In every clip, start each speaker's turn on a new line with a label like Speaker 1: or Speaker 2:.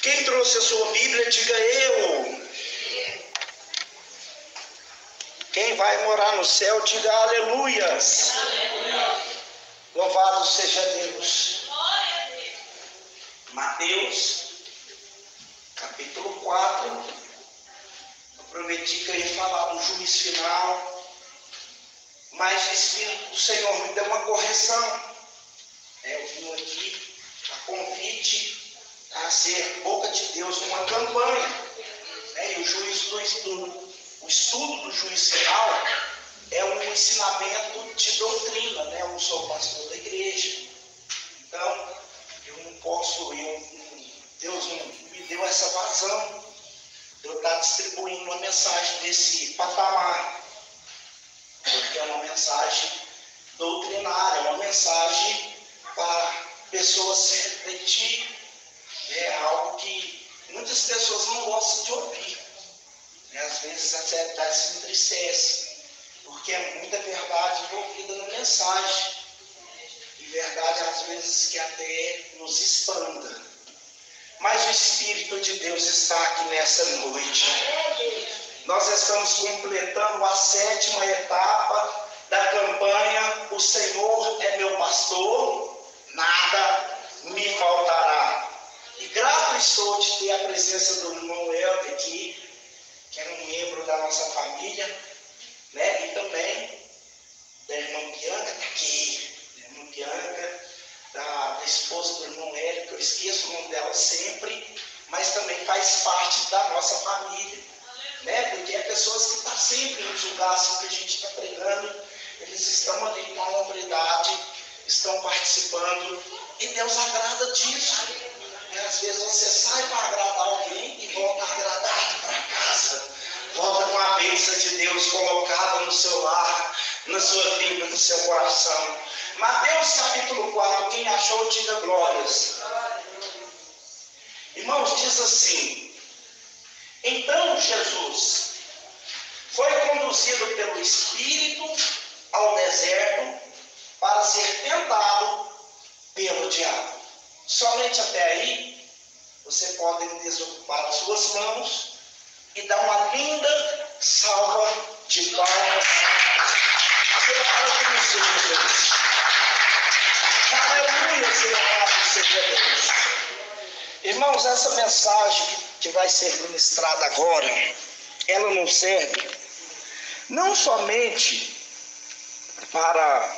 Speaker 1: Quem trouxe a sua Bíblia, diga eu. Quem vai morar no céu, diga aleluias. Louvado seja Deus. Mateus, capítulo 4. Eu prometi que eu ia falar do juízo final, mas o Espírito do Senhor me deu uma correção. Eu vim aqui a convite a ser boca de Deus numa campanha. E o estudo do juízo final é um ensinamento de doutrina. Eu não sou pastor da igreja. Então, eu não posso, Deus não me deu essa vazão de eu estar distribuindo uma mensagem desse patamar. Porque é uma mensagem doutrinária, uma mensagem para pessoas se refletir. É algo que muitas pessoas não gostam de ouvir. Às vezes até se entristece, porque é muita verdade envolvida na mensagem. E verdade às vezes que até nos espanta. Mas o Espírito de Deus está aqui nessa noite. Nós estamos completando a 7ª etapa da campanha O Senhor é meu pastor, nada me faltará. E grato estou de ter a presença do irmão Helder aqui, que é um membro da nossa família, e também da irmã Bianca, está aqui, da irmã Bianca, da esposa do irmão Hélio, que eu esqueço o nome dela sempre, mas também faz parte da nossa família, porque é pessoas que estão sempre nos lugares que a gente está pregando, eles estão ali com a hombridade, estão participando, e Deus agrada disso. Às vezes você sai para agradar alguém e volta agradado para casa. Volta com a bênção de Deus colocada no seu lar, na sua vida, no seu coração. Mateus capítulo 4, quem achou, diga glórias. Irmãos, diz assim: então Jesus foi conduzido pelo Espírito ao deserto para ser tentado pelo diabo. Somente até aí, você pode desocupar as suas mãos e dar uma linda salva de palmas pelo Senhor Deus. Aleluia, seja Deus. Irmãos, essa mensagem que vai ser ministrada agora, ela não serve não somente para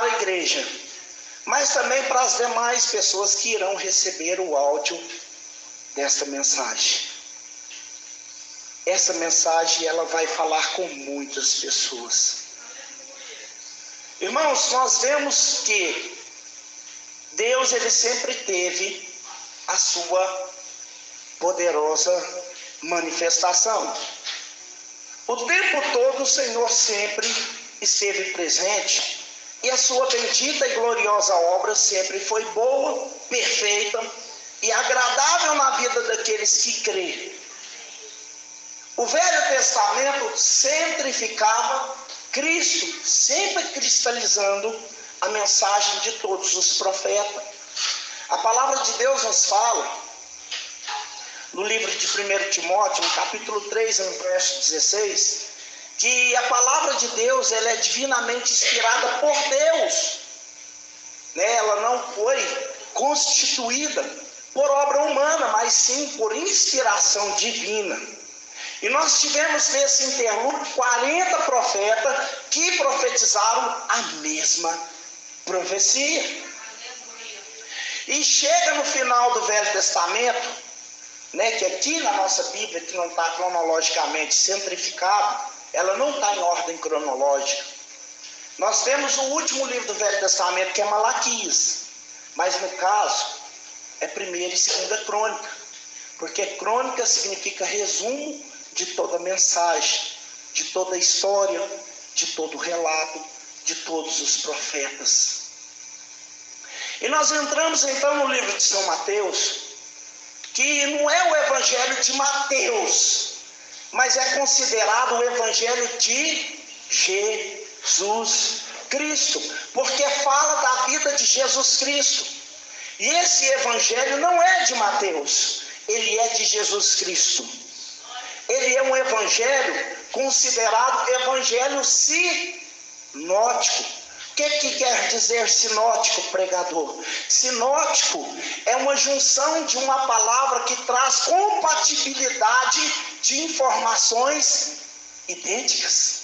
Speaker 1: a igreja, mas também para as demais pessoas que irão receber o áudio desta mensagem. Essa mensagem ela vai falar com muitas pessoas. Irmãos, nós vemos que Deus ele sempre teve a sua poderosa manifestação. O tempo todo o Senhor sempre esteve presente. E a sua bendita e gloriosa obra sempre foi boa, perfeita e agradável na vida daqueles que crêem. O Velho Testamento sempre ficava Cristo, sempre cristalizando a mensagem de todos os profetas. A palavra de Deus nos fala, no livro de 1 Timóteo, no capítulo 3, no verso 16, que a palavra de Deus ela é divinamente inspirada por Deus. Ela não foi constituída por obra humana, mas sim por inspiração divina. E nós tivemos nesse interlúdio 40 profetas que profetizaram a mesma profecia. E chega no final do Velho Testamento, que aqui na nossa Bíblia, que não está cronologicamente centrificado, ela não está em ordem cronológica. Nós temos o último livro do Velho Testamento, que é Malaquias. Mas no caso, é 1ª e 2ª Crônica. Porque crônica significa resumo de toda a mensagem, de toda a história, de todo o relato, de todos os profetas. E nós entramos então no livro de São Mateus, que não é o Evangelho de Mateus, mas é considerado o Evangelho de Jesus Cristo. porque fala da vida de Jesus Cristo. E esse evangelho não é de Mateus, ele é de Jesus Cristo. Ele é um evangelho considerado evangelho sinótico. O que quer dizer sinótico, pregador? Sinótico é uma junção de uma palavra que traz compatibilidade de informações idênticas.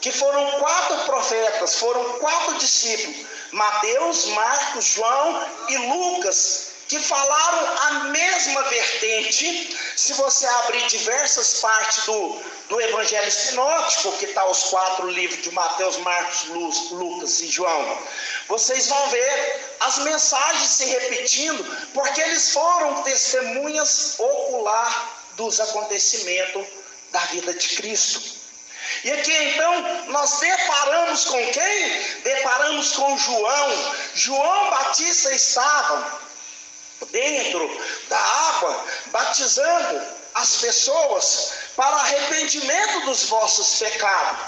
Speaker 1: Que foram 4 profetas, foram 4 discípulos, Mateus, Marcos, João e Lucas, que falaram a mesma vertente. Se você abrir diversas partes do evangelho sinótico, que está os 4 livros de Mateus, Marcos, Lucas e João, vocês vão ver as mensagens se repetindo, porque eles foram testemunhas ocular dos acontecimentos da vida de Cristo. E aqui então nós deparamos com quem? Deparamos com João. João Batista estava dentro da água, batizando as pessoas para arrependimento dos vossos pecados.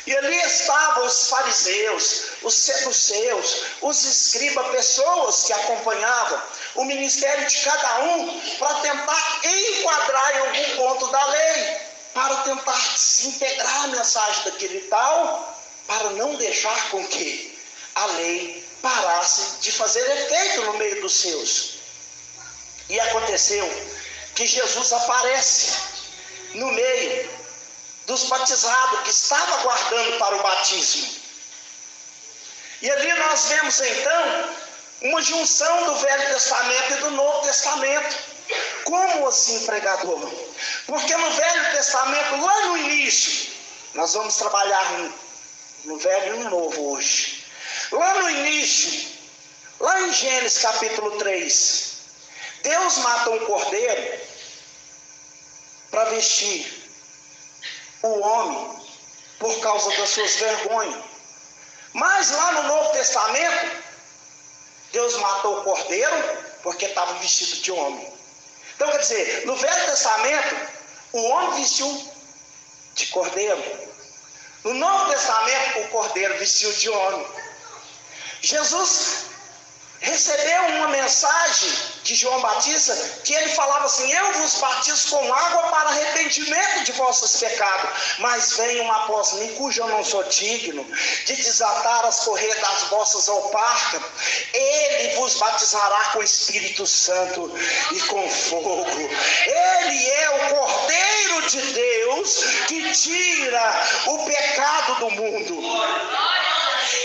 Speaker 1: E ali estavam os fariseus, os saduceus, os escribas, pessoas que acompanhavam o ministério de cada um para tentar enquadrar em algum ponto da lei, para tentar se integrar à mensagem daquele tal, para não deixar com que a lei parasse de fazer efeito no meio dos seus. E aconteceu que Jesus aparece no meio dos batizados que estavam aguardando para o batismo. E ali nós vemos então uma junção do Velho Testamento e do Novo Testamento. Como assim, pregador? Porque no Velho Testamento, lá no início, nós vamos trabalhar no Velho e no Novo hoje. Lá no início, lá em Gênesis capítulo 3, Deus mata um cordeiro para vestir o homem por causa das suas vergonhas. Mas lá no Novo Testamento, Deus matou o cordeiro porque estava vestido de homem. Então quer dizer, no Velho Testamento, o homem vestiu de cordeiro. No Novo Testamento, o cordeiro vestiu de homem. Jesus recebeu uma mensagem de João Batista, que ele falava assim: eu vos batizo com água para arrependimento de vossos pecados, mas vem um após mim, cujo eu não sou digno de desatar as correias das vossas alparcas. Ele vos batizará com o Espírito Santo e com fogo. Ele é o Cordeiro de Deus que tira o pecado do mundo.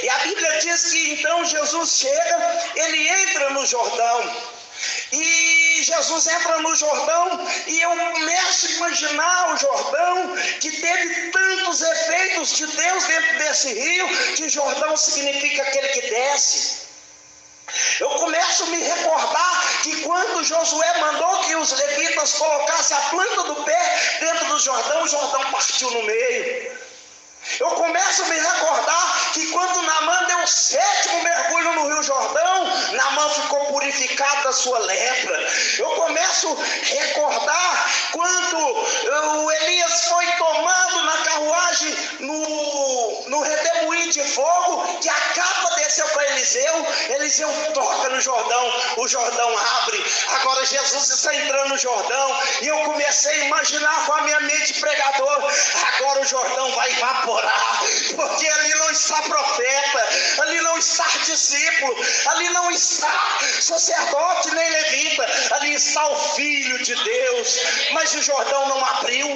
Speaker 1: E a Bíblia diz que então Jesus chega, ele entra no Jordão. E Jesus entra no Jordão e eu começo a imaginar o Jordão, que teve tantos efeitos de Deus dentro desse rio, que Jordão significa aquele que desce. Eu começo a me recordar que quando Josué mandou que os levitas colocassem a planta do pé dentro do Jordão, o Jordão partiu no meio. Eu começo a me recordar que quando Naamã deu o 7º mergulho no Rio Jordão, Naamã ficou purificado da sua lepra. Eu começo a recordar quando o Elias foi tomado na carruagem no redemoinho de fogo, que a capa desceu para Eliseu. Eliseu toca no Jordão, o Jordão abre. Agora Jesus está entrando no Jordão e eu comecei a imaginar com a minha mente, pregador, agora o Jordão vai evaporar, porque ali não está profeta, ali não está discípulo, ali não está sacerdote nem levita, ali está o Filho de Deus. Mas o Jordão não abriu,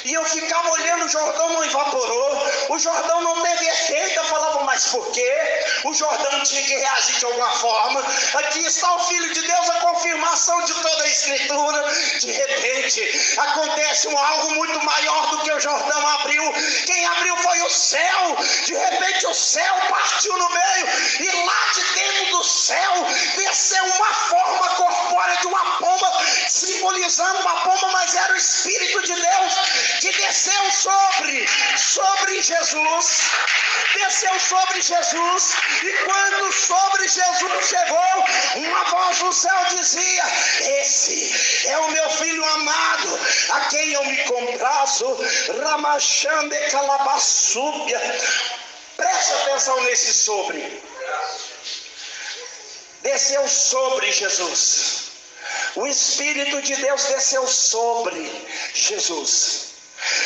Speaker 1: e eu ficava olhando, o Jordão não evaporou, o Jordão não teve efeito. Eu falava, mas por quê? O Jordão tinha que reagir de alguma forma. Aqui está o Filho de Deus, a confirmação de toda a Escritura. De repente acontece algo muito maior do que o Jordão abriu. Quem abriu foi o céu. De repente o céu partiu no meio, e lá de dentro do céu desceu uma forma corpórea de uma pomba, simbolizando uma pomba, mas era o Espírito de Deus que desceu sobre Jesus. Desceu sobre Jesus, e quando sobre Jesus chegou, uma voz do céu dizia: esse é o meu filho amado, a quem eu me comprazo. Ramachande calabaçúbia. Preste atenção nesse sobre. Desceu sobre Jesus. O Espírito de Deus desceu sobre Jesus.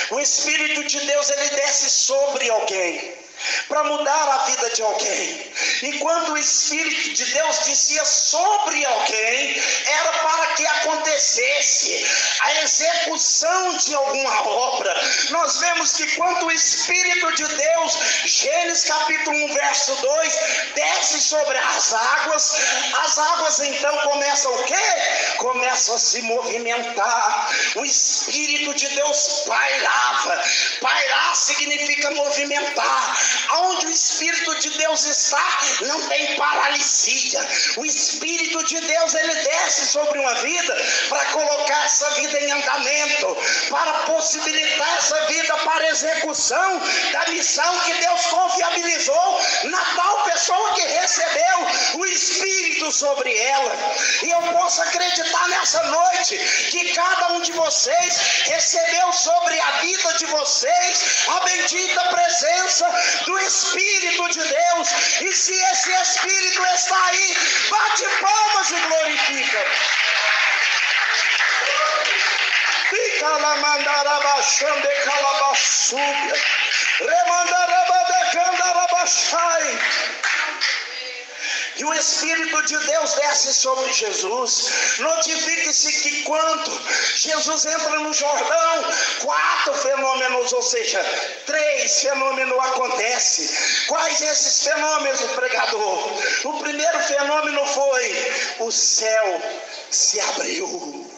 Speaker 1: O Espírito de Deus, ele desce sobre alguém para mudar a vida de alguém. E quando o Espírito de Deus descia sobre alguém, era para que acontecesse a execução de alguma obra. Nós vemos que quando o Espírito de Deus, Gênesis capítulo 1, verso 2, desce sobre as águas então começam o quê? Começam a se movimentar. O Espírito de Deus pairava. Pairar significa movimentar. Onde o Espírito de Deus está, não tem paralisia. O Espírito de Deus, ele desce sobre uma vida para colocar essa vida em andamento, para possibilitar essa vida para execução da missão que Deus confiabilizou na tal pessoa que recebeu o Espírito sobre ela. E eu posso acreditar nessa noite que cada um de vocês recebeu sobre a vida de vocês a bendita presença do Espírito de Deus. E se esse Espírito está aí, bate palmas e glorifica. E o Espírito de Deus desce sobre Jesus. Notifique-se que quando Jesus entra no Jordão, 4 fenômenos, ou seja, 3 fenômenos acontecem. Quais esses fenômenos, pregador? O primeiro fenômeno foi: o céu se abriu.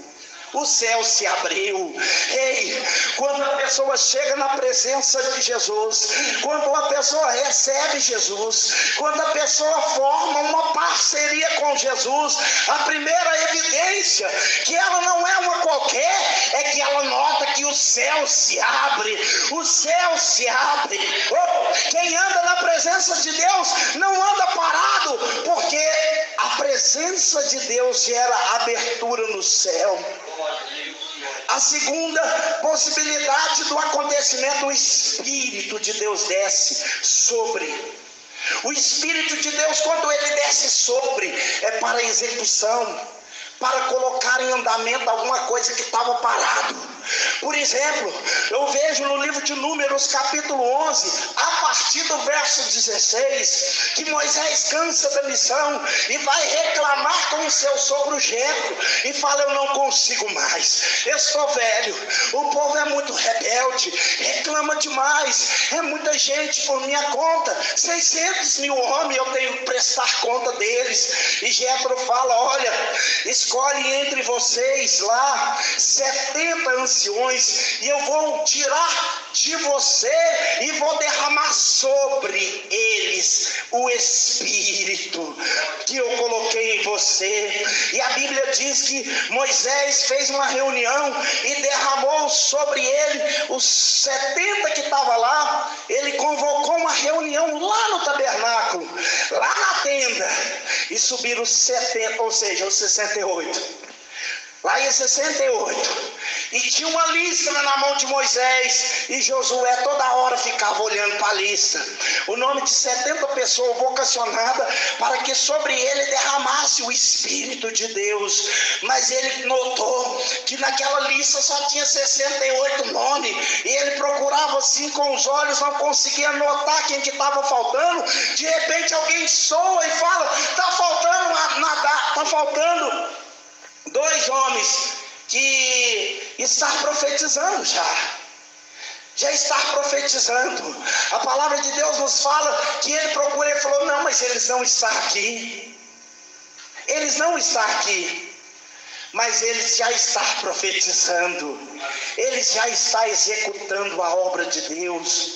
Speaker 1: O céu se abriu. Ei, quando a pessoa chega na presença de Jesus, quando a pessoa recebe Jesus, quando a pessoa forma uma parceria com Jesus, a primeira evidência que ela não é uma qualquer é que ela nota que o céu se abre. O céu se abre. Oh, quem anda na presença de Deus não anda parado, porque a presença de Deus gera abertura no céu. A segunda possibilidade do acontecimento: o Espírito de Deus desce sobre. O Espírito de Deus, quando ele desce sobre, é para execução, para colocar em andamento alguma coisa que estava parado. Por exemplo, eu vejo no livro de Números capítulo 11, a partir do verso 16, que Moisés cansa da missão e vai reclamar com o seu sogro Jetro e fala: eu não consigo mais, eu estou velho, o povo é muito rebelde, reclama demais, é muita gente por minha conta, 600 mil homens, eu tenho que prestar conta deles. E Jetro fala: olha, escolhe entre vocês lá 70 anciões, e eu vou tirar de você e vou derramar sobre eles o Espírito que eu coloquei em você. E a Bíblia diz que Moisés fez uma reunião e derramou sobre ele os 70 que estavam lá. Ele convocou uma reunião lá no tabernáculo, lá na tenda, e subiram os 70, ou seja, os 68. Lá em 68, e tinha uma lista na mão de Moisés, e Josué toda hora ficava olhando para a lista. O nome de 70 pessoas vocacionadas para que sobre ele derramasse o Espírito de Deus. Mas ele notou que naquela lista só tinha 68 nomes, e ele procurava assim com os olhos, não conseguia notar quem que estava faltando. De repente alguém soa e fala: está faltando nadar, está faltando 2 homens que está profetizando já está profetizando. A palavra de Deus nos fala que ele procura, ele falou: não, mas eles não estão aqui, eles não estão aqui, mas ele já está profetizando, ele já está executando a obra de Deus,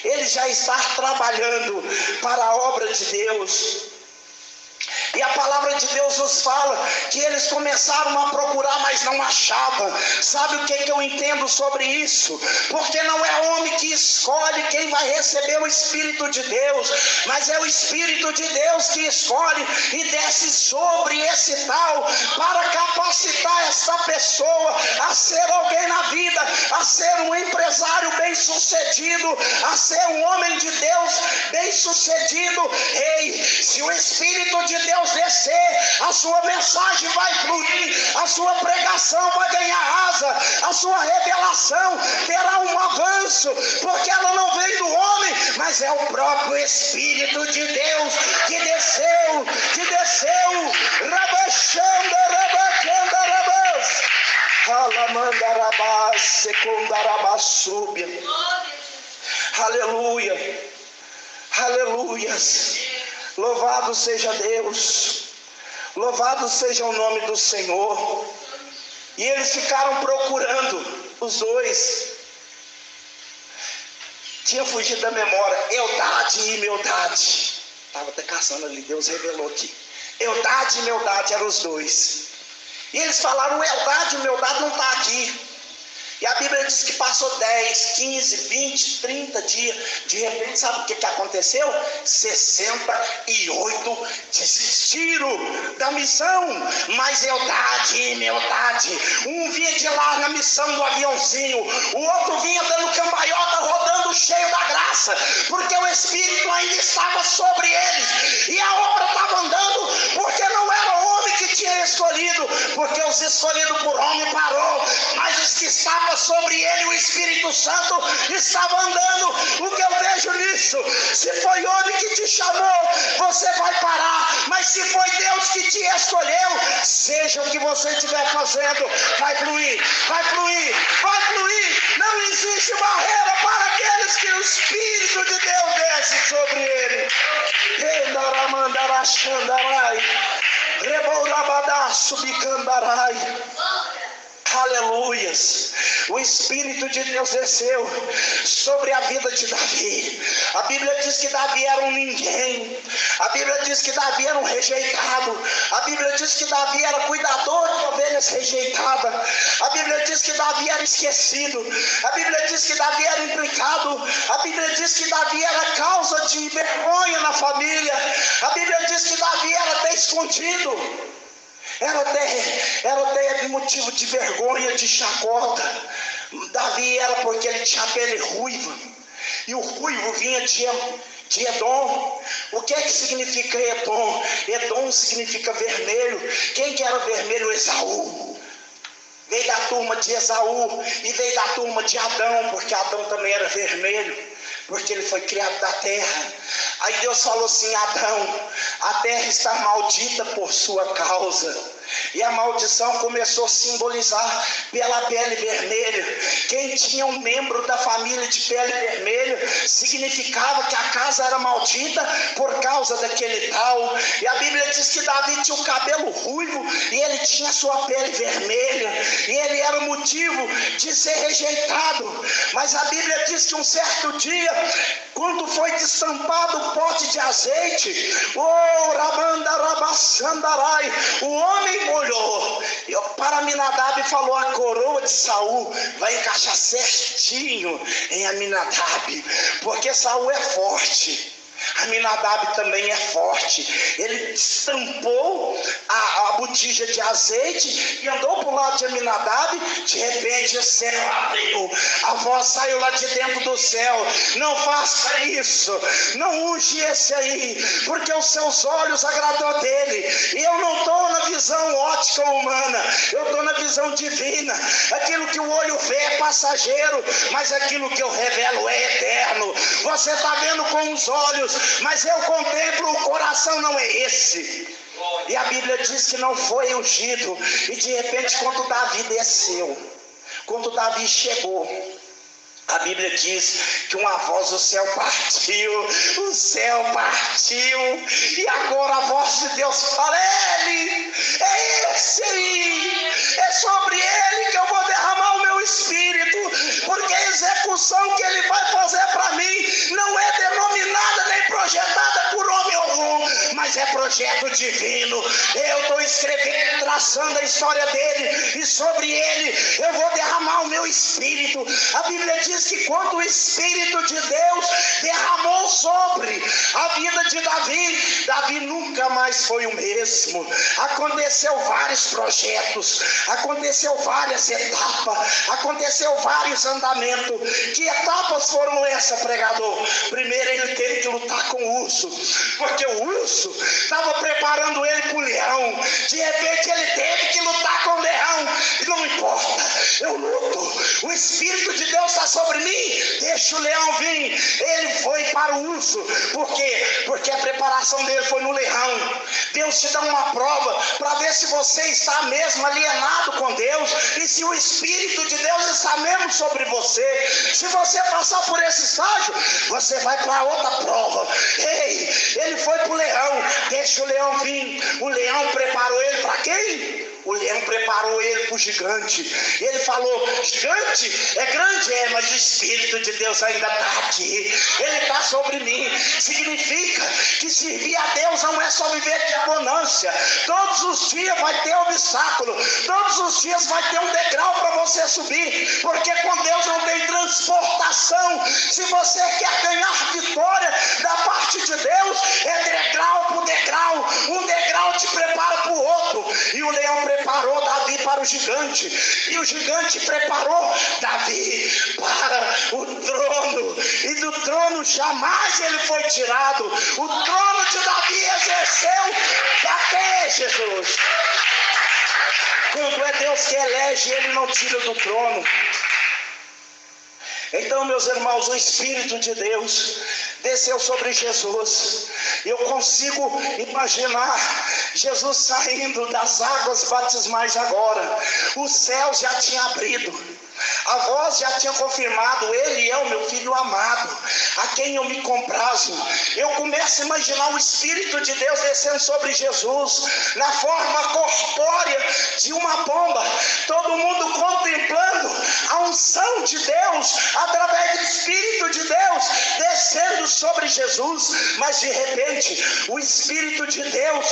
Speaker 1: ele já está trabalhando para a obra de Deus. E a palavra de Deus nos fala que eles começaram a procurar, mas não achavam. Sabe o que eu entendo sobre isso? Porque não é homem que escolhe quem vai receber o Espírito de Deus, mas é o Espírito de Deus que escolhe e desce sobre esse tal para capacitar essa pessoa a ser alguém na vida, a ser um empresário bem-sucedido, a ser um homem de Deus bem-sucedido. Ei, se o Espírito de Deus descer, a sua mensagem vai fluir, a sua pregação vai ganhar asa, a sua revelação terá um avanço, porque ela não vem do homem, mas é o próprio Espírito de Deus que desceu, rabachando, rabacanda, rabas, alamandarabás, secundarabasúbia. Aleluia, aleluias, louvado seja Deus, louvado seja o nome do Senhor. E eles ficaram procurando, os dois, tinha fugido da memória, Eldade e Meldade, estava até caçando ali, Deus revelou aqui, Eldade e Meldade eram os dois, e eles falaram, Eldade e Meldade não está aqui. E a Bíblia diz que passou 10, 15, 20, 30 dias. De repente, sabe o que aconteceu? 68 desistiram da missão. Mas Eldade e Meldade, um vinha de lá na missão do aviãozinho, o outro vinha dando cambalhota, rodando cheio da graça, porque o Espírito ainda estava sobre eles. E a obra estava andando, porque não era o homem que tinha escolhido, porque os escolhidos por homem parou, mas os que estavam sobre ele, o Espírito Santo estava andando. O que eu vejo nisso? Se foi homem que te chamou, você vai parar, mas se foi Deus que te escolheu, seja o que você estiver fazendo, vai fluir, vai fluir, vai fluir. Não existe barreira para aqueles que o Espírito de Deus desce sobre ele. Aleluias, o Espírito de Deus desceu sobre a vida de Davi. A Bíblia diz que Davi era um ninguém, a Bíblia diz que Davi era um rejeitado, a Bíblia diz que Davi era cuidador de ovelhas rejeitadas, a Bíblia diz que Davi era esquecido, a Bíblia diz que Davi era implicado, a Bíblia diz que Davi era causa de vergonha na família, a Bíblia diz que Davi era até escondido. Era até motivo de vergonha, de chacota. Davi era porque ele tinha pele ruiva, e o ruivo vinha de Edom. O que é que significa Edom? Edom significa vermelho. Quem que era vermelho? Esaú. Veio da turma de Esaú e veio da turma de Adão, porque Adão também era vermelho, porque ele foi criado da terra. Aí Deus falou assim: Adão, a terra está maldita por sua causa. E a maldição começou a simbolizar pela pele vermelha. Quem tinha um membro da família de pele vermelha, significava que a casa era maldita por causa daquele tal. E a Bíblia diz que Davi tinha o cabelo ruivo e ele tinha sua pele vermelha, e ele era motivo de ser rejeitado. Mas a Bíblia diz que um certo dia, quando foi destampado o pote de azeite, o homem olhou para Aminadab e falou: a coroa de Saul vai encaixar certinho em Aminadab, porque Saul é forte, Aminadab também é forte. Ele estampou a botija de azeite e andou para o lado de Aminadab. De repente o céu abriu, a voz saiu lá de dentro do céu: não faça isso, não unge esse aí, porque os seus olhos agradou dele. E eu não estou na visão ótica humana, eu estou na visão divina. Aquilo que o olho vê é passageiro, mas aquilo que eu revelo é eterno. Você está vendo com os olhos, mas eu contemplo, o coração não é esse. E a Bíblia diz que não foi ungido. E de repente, quando Davi desceu, quando Davi chegou, a Bíblia diz que uma voz do céu partiu, o céu partiu, e agora a voz de Deus fala: ele, é esse aí, é sobre ele que eu vou derramar o meu espírito, porque a execução que ele vai fazer para mim não é denominada nem projetada por homem algum, mas mas é projeto divino. Eu estou escrevendo, traçando a história dele, e sobre ele eu vou derramar o meu Espírito. A Bíblia diz que quando o Espírito de Deus derramou sobre a vida de Davi, Davi nunca mais foi o mesmo. Aconteceu vários projetos, aconteceu várias etapas, aconteceu vários andamentos. Que etapas foram essas, pregador? Primeiro ele teve que lutar com o urso, porque o urso estava preparando ele para o leão. De repente ele teve que lutar com o leão. E não importa, eu luto, o Espírito de Deus está sobre mim, deixa o leão vir. Ele foi para o urso. Por quê? Porque a preparação dele foi no leão. Deus te dá uma prova para ver se você está mesmo alienado com Deus e se o Espírito de Deus está mesmo sobre você. Se você passar por esse estágio, você vai para outra prova. Ei, ele foi para o leão, deixa o leão vir. O leão preparou ele para quem? O leão preparou ele para o gigante. Ele falou: gigante é grande, mas o Espírito de Deus ainda está aqui, ele está sobre mim. Significa que servir a Deus não é só viver de abundância. Todos os dias vai ter obstáculo, todos os dias vai ter um degrau para você subir, porque com Deus não tem transportação. Se você quer ganhar vitória da parte de Deus, é degrau por degrau. Um degrau te prepara para o outro. E o leão preparou Davi para o gigante, e o gigante preparou Davi para o trono, e do trono jamais ele foi tirado. O trono de Davi exerceu até Jesus. Quando é Deus que elege, ele não tira do trono. Então, meus irmãos, o Espírito de Deus desceu sobre Jesus. Eu consigo imaginar Jesus saindo das águas batismais agora. O céu já tinha abrido, a voz já tinha confirmado: ele é o meu filho amado, a quem eu me comprazo. Eu começo a imaginar o Espírito de Deus descendo sobre Jesus na forma corpórea de uma pomba. Todo mundo contemplando a unção de Deus através do Espírito de Deus descendo sobre Jesus. Mas de repente o Espírito de Deus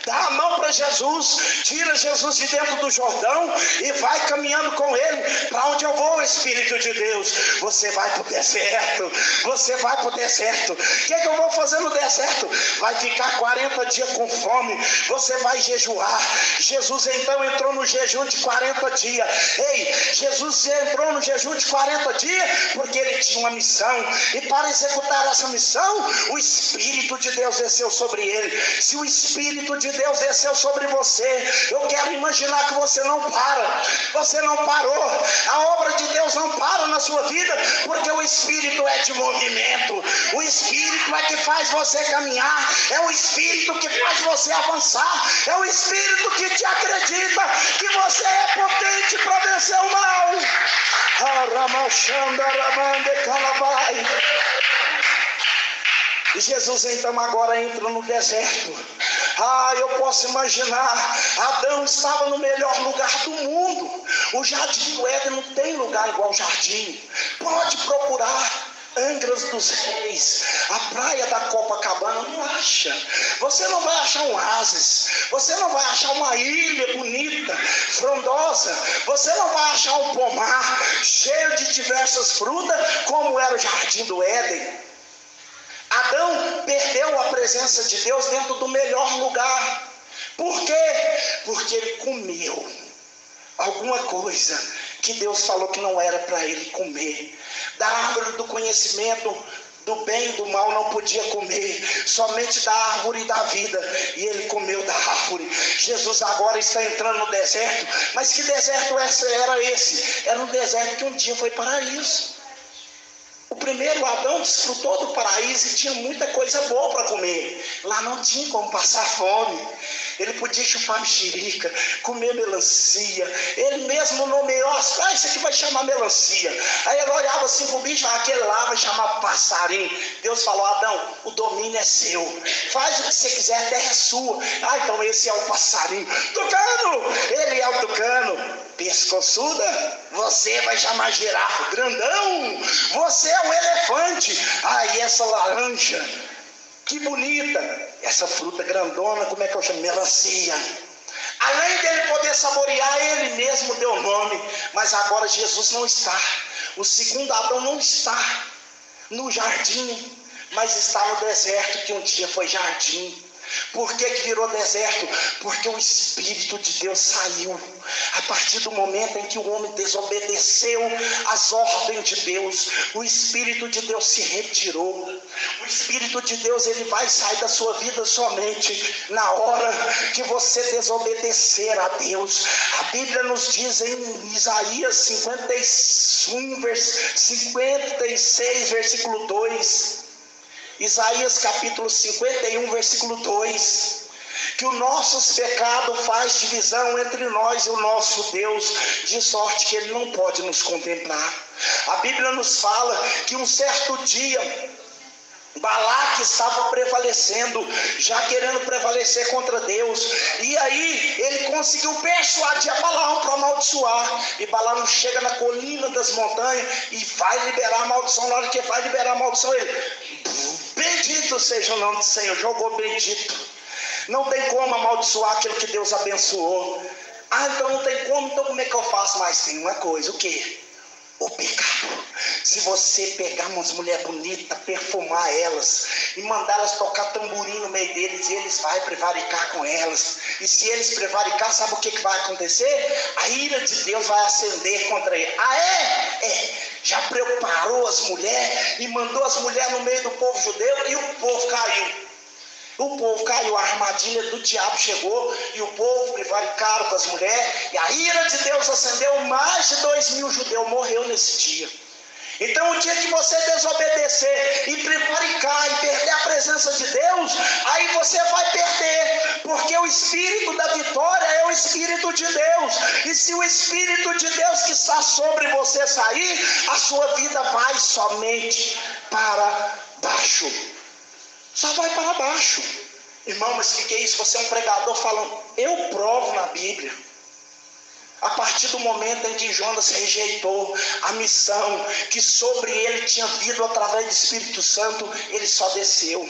Speaker 1: dá a mão para Jesus, tira Jesus de dentro do Jordão e vai caminhando com ele. Para onde eu vou, Espírito de Deus? Você vai para o deserto. Você vai para o deserto. O que é que eu vou fazer no deserto? Vai ficar 40 dias com fome. Você vai jejuar. Jesus então entrou no jejum de 40 dias. Ei, Jesus entrou no jejum de 40 dias porque ele tinha uma missão. E para executar essa missão, o Espírito de Deus desceu sobre ele. Se o Espírito de Deus desceu sobre você, eu quero imaginar que você não para. Você não parou. A obra de Deus não para na sua vida, porque o Espírito é de movimento. O Espírito é que faz você caminhar. É o Espírito que faz você avançar. É o Espírito que te acredita que você é potente para vencer o mal. E Jesus então agora entra no deserto. Eu posso imaginar, Adão estava no melhor lugar do mundo. O jardim do Éden não tem lugar igual ao jardim. Pode procurar Angras dos Reis, a praia da Copacabana, não acha. Você não vai achar um oásis, você não vai achar uma ilha bonita, frondosa, você não vai achar um pomar cheio de diversas frutas como era o jardim do Éden. Adão perdeu a presença de Deus dentro do melhor lugar. Por quê? Porque ele comeu alguma coisa que Deus falou que não era para ele comer. Da árvore do conhecimento do bem e do mal não podia comer, somente da árvore da vida, e ele comeu da árvore. Jesus agora está entrando no deserto. Mas que deserto era esse? Era um deserto que um dia foi paraíso. O primeiro Adão desfrutou do paraíso e tinha muita coisa boa para comer. Lá não tinha como passar fome. Ele podia chupar mexerica, comer melancia. Ele mesmo nomeou: isso aqui vai chamar melancia. Aí ele olhava assim para o bicho: aquele lá vai chamar passarinho. Deus falou: Adão, o domínio é seu. Faz o que você quiser, a terra é sua. Então esse é o passarinho. Tucano, ele é o tucano. Pescoçuda, você vai chamar girafa. Grandão, você é o elefante. E essa laranja, que bonita. essa fruta grandona, como é que eu chamo? Melancia. Além dele poder saborear, ele mesmo deu o nome. Mas agora Jesus não está. O segundo Adão não está no jardim, mas está no deserto, que um dia foi jardim. Por que virou deserto? Porque o Espírito de Deus saiu. A partir do momento em que o homem desobedeceu às ordens de Deus, o Espírito de Deus se retirou. O Espírito de Deus, ele vai sair da sua vida somente na hora que você desobedecer a Deus. A Bíblia nos diz em Isaías 56, versículo 2. Isaías capítulo 51, versículo 2, que o nosso pecado faz divisão entre nós e o nosso Deus, de sorte que Ele não pode nos contemplar. A Bíblia nos fala que um certo dia Balaque estava prevalecendo, já querendo prevalecer contra Deus, e aí ele conseguiu persuadir a Balaão para amaldiçoar, e Balaão chega na colina das montanhas e vai liberar a maldição. Na hora que vai liberar a maldição, ele: bendito seja o nome do Senhor. Jogou bendito. Não tem como amaldiçoar aquilo que Deus abençoou. Então não tem como, então como é que eu faço? Mas tem uma coisa, o quê? O pecado. Se você pegar umas mulheres bonitas, perfumar elas e mandar elas tocar tamborim no meio deles, e eles vão prevaricar com elas, e se eles prevaricar, sabe o que vai acontecer? A ira de Deus vai acender contra ele. Já preparou as mulheres e mandou as mulheres no meio do povo judeu, e o povo caiu. A armadilha do diabo chegou, e o povo prevaricaram com as mulheres, e a ira de Deus acendeu. Mais de 2.000 judeus morreu nesse dia. Então o dia que você desobedecer e prevaricar e perder a presença de Deus, aí você vai perder, porque o Espírito da vitória é o Espírito de Deus, e se o Espírito de Deus que está sobre você sair, a sua vida vai somente para baixo. Só vai para baixo. Irmão, mas o que é isso? Você é um pregador falando. Eu provo na Bíblia. A partir do momento em que Jonas rejeitou a missão que sobre ele tinha vindo através do Espírito Santo, ele só desceu.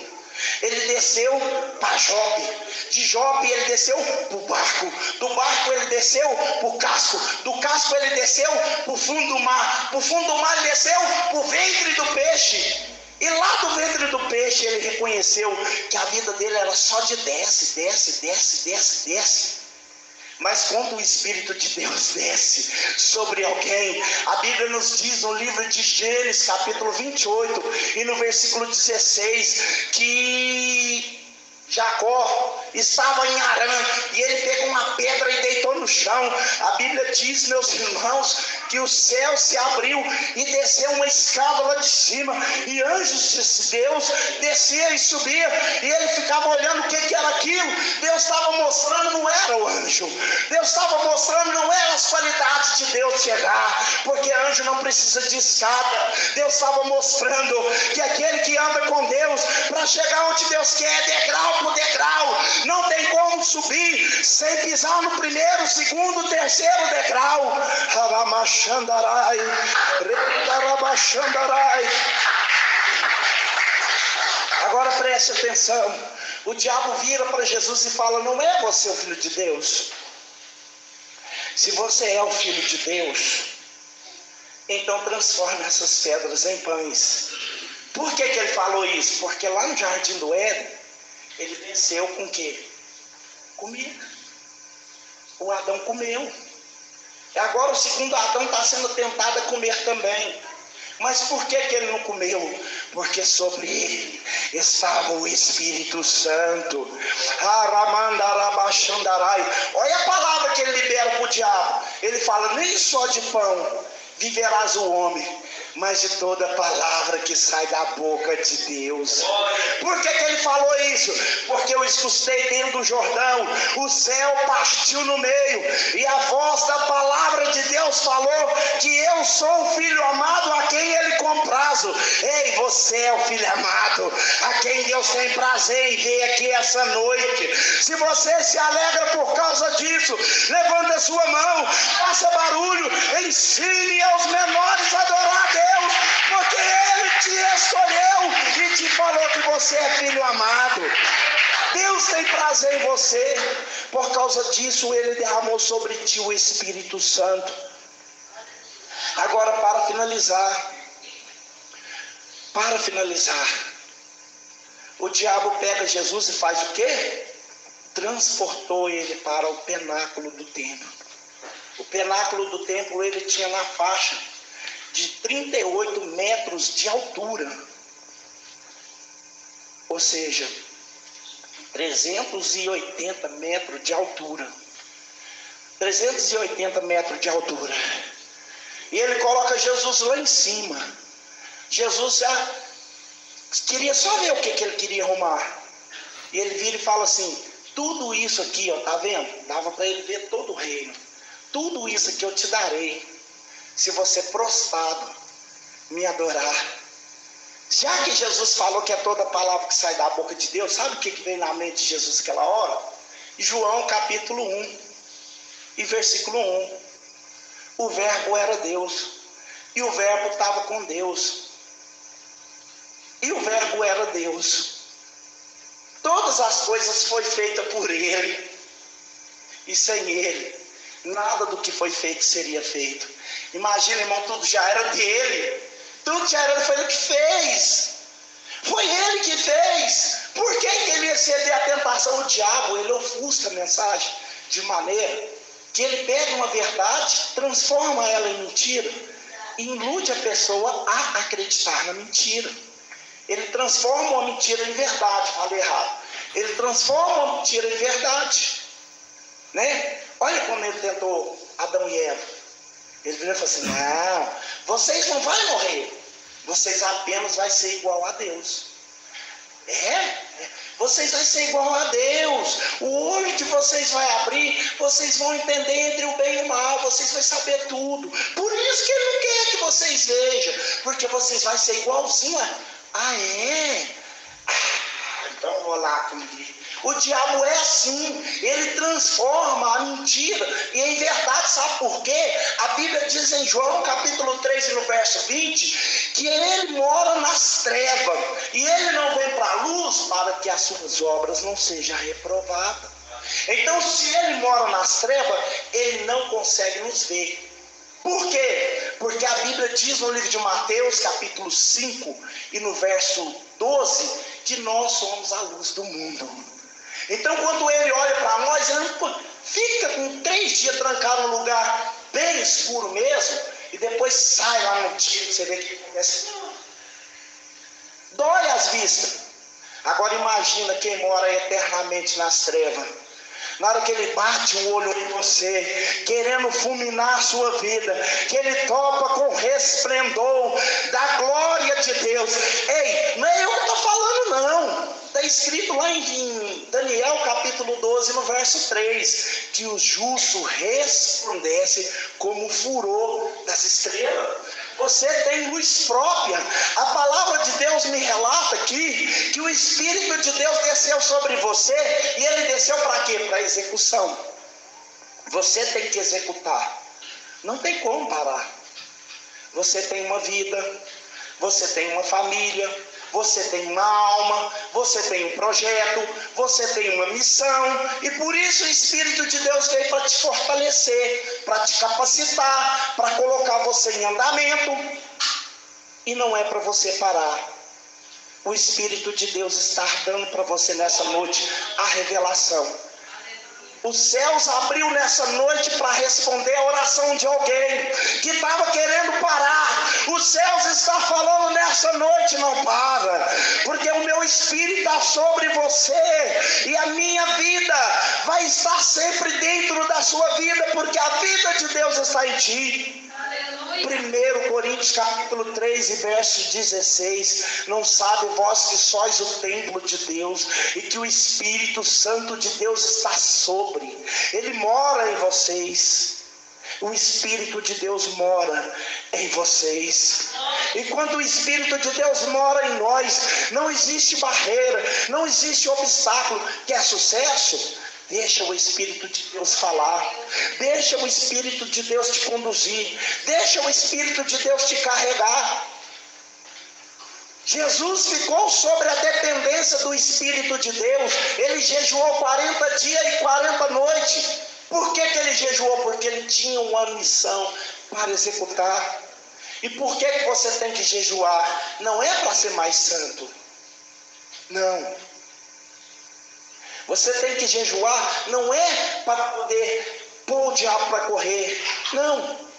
Speaker 1: Ele desceu para Jope. De Jope ele desceu para o barco. Do barco ele desceu para o casco. Do casco ele desceu para o fundo do mar. Do fundo do mar ele desceu para o ventre do peixe. E lá do ventre do peixe ele reconheceu que a vida dele era só de desce. Mas quando o Espírito de Deus desce sobre alguém, a Bíblia nos diz no livro de Gênesis capítulo 28 e no versículo 16, que Jacó estava em Harã, e ele pegou uma pedra e deitou no chão. A Bíblia diz, meus irmãos, que o céu se abriu e desceu uma escada lá de cima, e anjos de Deus descia e subia, e ele ficava olhando o que era aquilo. Deus estava mostrando, não era o anjo. Deus estava mostrando, não eram as qualidades de Deus chegar, porque anjo não precisa de escada. Deus estava mostrando que aquele que anda com Deus, para chegar onde Deus quer, degrau por degrau, não tem como subir sem pisar no primeiro, segundo, terceiro degrau. Agora preste atenção. O diabo vira para Jesus e fala: não é você o Filho de Deus? Se você é o Filho de Deus, então transforme essas pedras em pães. Por que ele falou isso? Porque lá no Jardim do Éden, ele venceu com o quê? Comida. O Adão comeu. E agora o segundo Adão está sendo tentado a comer também. Mas por que ele não comeu? Porque sobre ele estava o Espírito Santo. Olha a palavra que ele libera para o diabo. Ele fala: nem só de pão viverás o homem, mas de toda palavra que sai da boca de Deus. Por que ele falou isso? Porque eu escutei dentro do Jordão, o céu partiu no meio, e a voz da palavra de Deus falou que eu sou o filho amado a quem ele comprazo. Ei, você é o filho amado a quem Deus tem prazer em ver aqui essa noite. Se você se alegra por causa disso, levanta a sua mão, faça barulho, ensine aos menores a adorar a Deus, porque Ele te escolheu e te falou que você é filho amado. Deus tem prazer em você. Por causa disso, Ele derramou sobre ti o Espírito Santo. Agora, para finalizar, o diabo pega Jesus e faz o quê? Transportou ele para o pináculo do templo. O pináculo do templo ele tinha na faixa de 38 metros de altura. Ou seja, 380 metros de altura. 380 metros de altura. E ele coloca Jesus lá em cima. Jesus já queria só ver o que ele queria arrumar. E ele vira e fala assim: tudo isso aqui, ó, tá vendo? Dava para ele ver todo o reino. Tudo isso aqui eu te darei, se você prostrado me adorar. Já que Jesus falou que é toda palavra que sai da boca de Deus, sabe o que veio na mente de Jesus naquela hora? João capítulo 1 e versículo 1. O verbo era Deus, e o verbo estava com Deus, e o verbo era Deus. Todas as coisas foram feitas por Ele, e sem Ele, nada do que foi feito seria feito. Imagina, irmão, tudo já era dele, tudo já era, foi Ele que fez, foi Ele que fez. Por que ele ia ceder à tentação? O diabo, ele ofusca a mensagem de maneira que ele pega uma verdade, transforma ela em mentira e ilude a pessoa a acreditar na mentira. Ele transforma uma mentira em verdade. Falei errado. Ele transforma uma mentira em verdade, né? Olha como ele tentou Adão e Eva. Ele falou assim: não, vocês não vão morrer, vocês apenas vão ser igual a Deus. Vocês vão ser igual a Deus. O olho que vocês vão abrir, vocês vão entender entre o bem e o mal, vocês vão saber tudo. Por isso que Ele não quer que vocês vejam, porque vocês vão ser igualzinho então vou lá comigo. O diabo é assim, ele transforma a mentira em verdade. Sabe por quê? A Bíblia diz em João capítulo 3 no verso 20 que ele mora nas trevas e ele não vem para a luz para que as suas obras não sejam reprovadas. Então, se ele mora nas trevas, ele não consegue nos ver. Por quê? Porque a Bíblia diz no livro de Mateus capítulo 5 e no verso 12 que nós somos a luz do mundo. Então, quando ele olha para nós, ele fica com 3 dias trancado num lugar bem escuro mesmo, e depois sai lá no dia, você vê que começa. Dói as vistas. Agora imagina quem mora eternamente nas trevas. Na hora que ele bate o olho em você, querendo fulminar a sua vida, que ele topa com o resplendor da glória de Deus. Ei, não é eu que estou falando não. Está escrito lá em Daniel capítulo 12, no verso 3, que o justo resplandece como o furor das estrelas. Você tem luz própria. A palavra de Deus me relata aqui que o Espírito de Deus desceu sobre você, e ele desceu para quê? Para execução. Você tem que executar. Não tem como parar. Você tem uma vida, você tem uma família, você tem uma alma, você tem um projeto, você tem uma missão, e por isso o Espírito de Deus veio para te fortalecer, para te capacitar, para colocar você em andamento, e não é para você parar. O Espírito de Deus está dando para você nessa noite a revelação. Os céus abriu nessa noite para responder a oração de alguém que estava querendo parar. Os céus estão falando nessa noite: não para, porque o meu Espírito está sobre você, e a minha vida vai estar sempre dentro da sua vida, porque a vida de Deus está em ti. 1 Coríntios capítulo 3 e verso 16: não sabe vós que sois o templo de Deus e que o Espírito Santo de Deus está sobre, ele mora em vocês. O Espírito de Deus mora em vocês, e quando o Espírito de Deus mora em nós, não existe barreira, não existe obstáculo. Quer sucesso? Deixa o Espírito de Deus falar, deixa o Espírito de Deus te conduzir, deixa o Espírito de Deus te carregar. Jesus ficou sobre a dependência do Espírito de Deus. Ele jejuou 40 dias e 40 noites. Por que ele jejuou? Porque ele tinha uma missão para executar. E por que você tem que jejuar? Não é para ser mais santo. Não. Você tem que jejuar não é para poder pôr o diabo para correr. Não.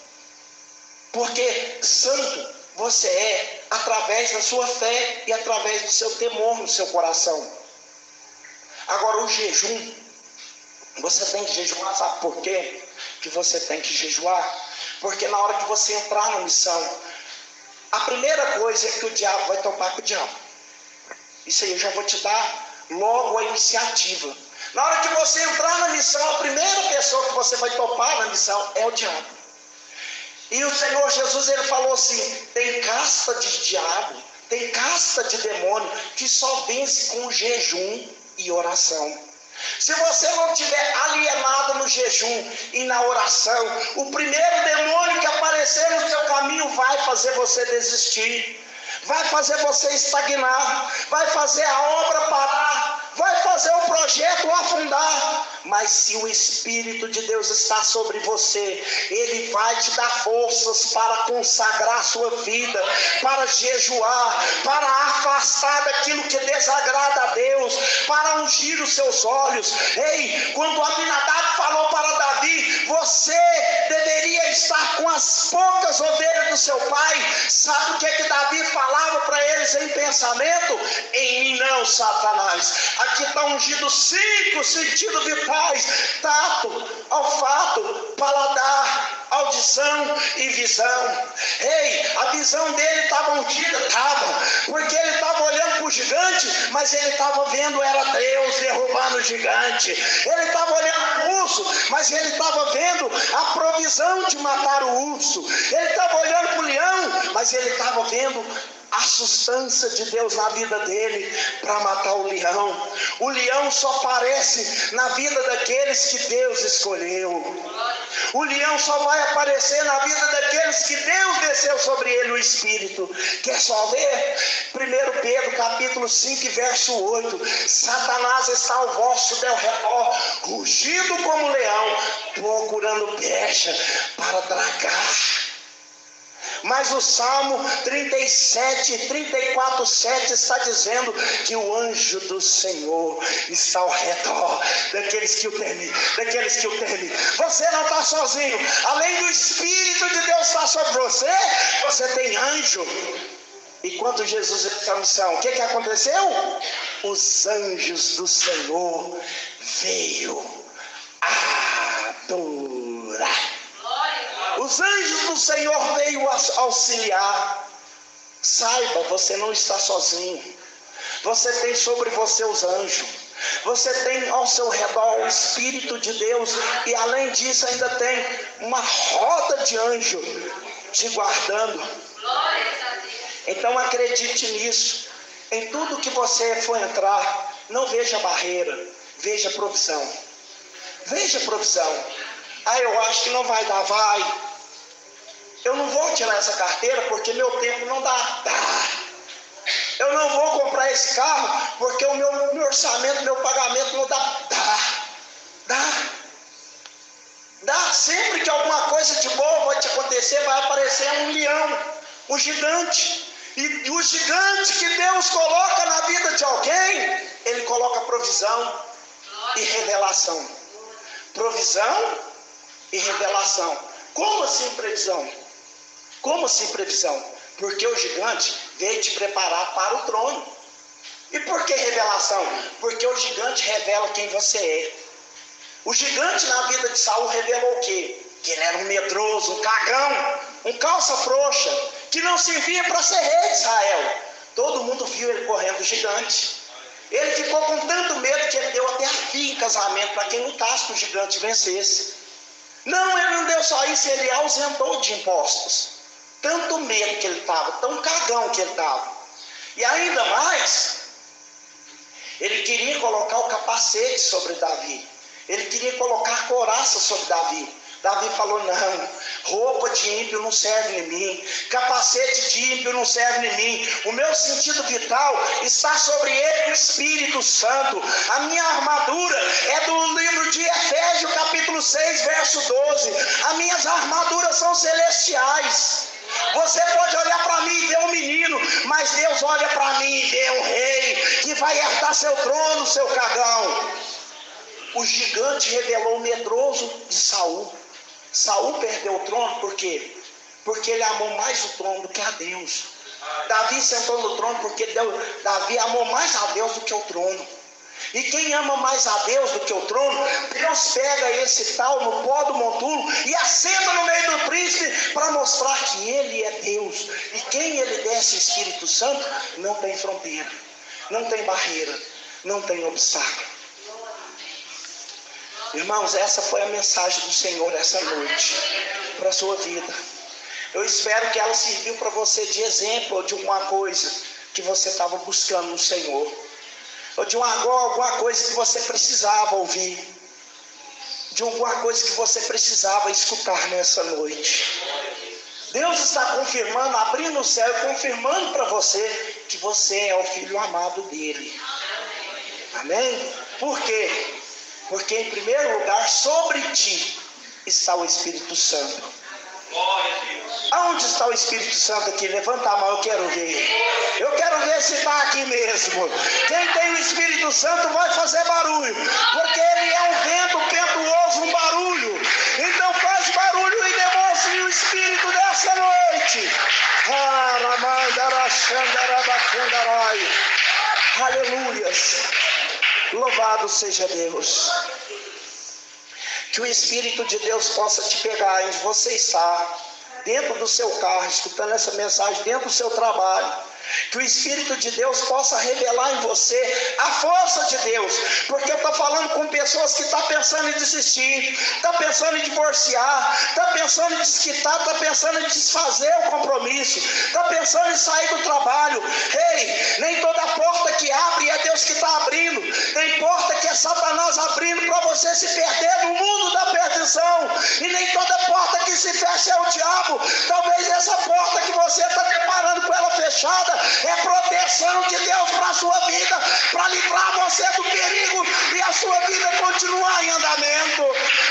Speaker 1: Porque santo você é através da sua fé e através do seu temor no seu coração. Agora o jejum, você tem que jejuar, sabe por quê? Que você tem que jejuar? Porque na hora que você entrar na missão, a primeira coisa é que o diabo vai topar com o diabo. Isso aí eu já vou te dar logo a iniciativa. Na hora que você entrar na missão, a primeira pessoa que você vai topar na missão é o diabo. E o Senhor Jesus, ele falou assim, tem casta de diabo, tem casta de demônio que só vence com jejum e oração. Se você não estiver alienado no jejum e na oração, o primeiro demônio que aparecer no seu caminho vai fazer você desistir, vai fazer você estagnar, vai fazer a obra parar, vai fazer o projeto afundar. Mas se o Espírito de Deus está sobre você, Ele vai te dar forças para consagrar a sua vida, para jejuar, para afastar daquilo que desagrada a Deus, para ungir os seus olhos. Ei, quando Aminadab falou para Davi, você deveria estar com as poucas ovelhas do seu pai, sabe o que Davi falava para eles em pensamento? Em mim não, Satanás. Aqui está ungido 5 sentidos vitais: tato, olfato, paladar, audição e visão. Ei, a visão dele estava ungida? Estava, porque ele estava olhando para o gigante, mas ele estava vendo, era Deus derrubando o gigante. Ele estava olhando para o urso, mas ele estava vendo a provisão de matar o urso. Ele estava olhando para o leão, mas ele estava vendo a substância de Deus na vida dele para matar o leão. O leão só aparece na vida daqueles que Deus escolheu. O leão só vai aparecer na vida daqueles que Deus desceu sobre ele o Espírito. Quer só ver? 1 Pedro capítulo 5 verso 8. Satanás está ao vosso derredor, rugindo como leão, procurando brecha para tragar. Mas o Salmo 37, 34, 7 está dizendo que o anjo do Senhor está ao redor daqueles que o temem, daqueles que o temem. Você não está sozinho. Além do Espírito de Deus estar sobre você, você tem anjo. E quando Jesus veio à missão, o que aconteceu? Os anjos do Senhor veio adorar. Os anjos do Senhor veio auxiliar. Saiba, você não está sozinho. Você tem sobre você os anjos. Você tem ao seu redor o Espírito de Deus. E além disso ainda tem uma roda de anjos te guardando. Então acredite nisso. Em tudo que você for entrar, não veja barreira, veja provisão. Veja provisão. Ah, eu acho que não vai dar, vai. Eu não vou tirar essa carteira porque meu tempo não dá. Dá. Eu não vou comprar esse carro porque o meu orçamento, meu pagamento não dá. Dá. Sempre que alguma coisa de boa vai te acontecer, vai aparecer um leão, um gigante. E o gigante que Deus coloca na vida de alguém, Ele coloca provisão e revelação. Provisão e revelação. Como assim previsão? Como assim previsão? Porque o gigante veio te preparar para o trono. E por que revelação? Porque o gigante revela quem você é. O gigante na vida de Saul revelou o quê? Que ele era um medroso, um cagão, um calça frouxa, que não servia para ser rei de Israel. Todo mundo viu ele correndo gigante. Ele ficou com tanto medo que ele deu até a filha em casamento para quem lutasse que o gigante vencesse. Não, ele não deu só isso, ele ausentou de impostos. Tanto medo que ele estava, tão cagão que ele estava. E ainda mais, ele queria colocar o capacete sobre Davi. Ele queria colocar a couraça sobre Davi. Davi falou: não, roupa de ímpio não serve em mim, capacete de ímpio não serve em mim. O meu sentido vital está sobre ele, o Espírito Santo. A minha armadura é do livro de Efésios, capítulo 6, verso 12. As minhas armaduras são celestiais. Você pode olhar para mim e ver um menino, mas Deus olha para mim e vê um rei que vai herdar seu trono, seu cagão. O gigante revelou o medroso de Saul. Saul perdeu o trono por quê? Porque ele amou mais o trono do que a Deus. Davi sentou no trono porque Davi amou mais a Deus do que o trono. E quem ama mais a Deus do que o trono, Deus pega esse tal no pó do montulo e assenta no meio do príncipe para mostrar que ele é Deus. E quem ele desse o Espírito Santo, não tem fronteira, não tem barreira, não tem obstáculo. Irmãos, essa foi a mensagem do Senhor essa noite para a sua vida. Eu espero que ela serviu para você de exemplo de alguma coisa que você estava buscando no Senhor, ou de alguma coisa que você precisava ouvir, de alguma coisa que você precisava escutar nessa noite. Deus está confirmando, abrindo o céu e confirmando para você que você é o filho amado dele. Amém? Por quê? Porque em primeiro lugar, sobre ti está o Espírito Santo. Aonde está o Espírito Santo aqui? Levanta a mão, eu quero ver. Eu quero ver se está aqui mesmo. Quem tem o Espírito Santo vai fazer barulho, porque ele é um vento impetuoso, um barulho. Então faz barulho e demonstre o Espírito dessa noite. Aleluias. Louvado seja Deus. Que o Espírito de Deus possa te pegar onde você está, dentro do seu carro, escutando essa mensagem, dentro do seu trabalho. Que o Espírito de Deus possa revelar em você a força de Deus. Porque eu estou falando com pessoas que estão pensando em desistir, estão pensando em divorciar, estão pensando em desquitar, estão pensando em desfazer o compromisso, estão pensando em sair do trabalho. Ei, nem toda porta que abre é Deus que está abrindo. Tem porta que é Satanás abrindo para você se perder no mundo da perdição. E nem toda porta que se fecha é o diabo. Talvez essa porta que você está preparando com ela fechada é proteção de Deus para a sua vida, para livrar você do perigo e a sua vida continuar em andamento,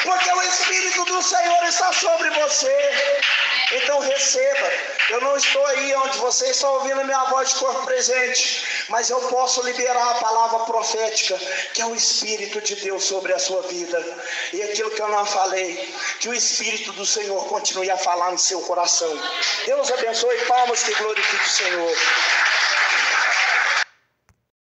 Speaker 1: porque o Espírito do Senhor está sobre você. Então receba. Eu não estou aí onde você está ouvindo a minha voz de corpo presente, mas eu posso liberar a palavra profética, que é o Espírito de Deus sobre a sua vida. E aquilo que eu não falei, que o Espírito do Senhor continue a falar no seu coração. Deus abençoe. Palmas que glorifique o Senhor.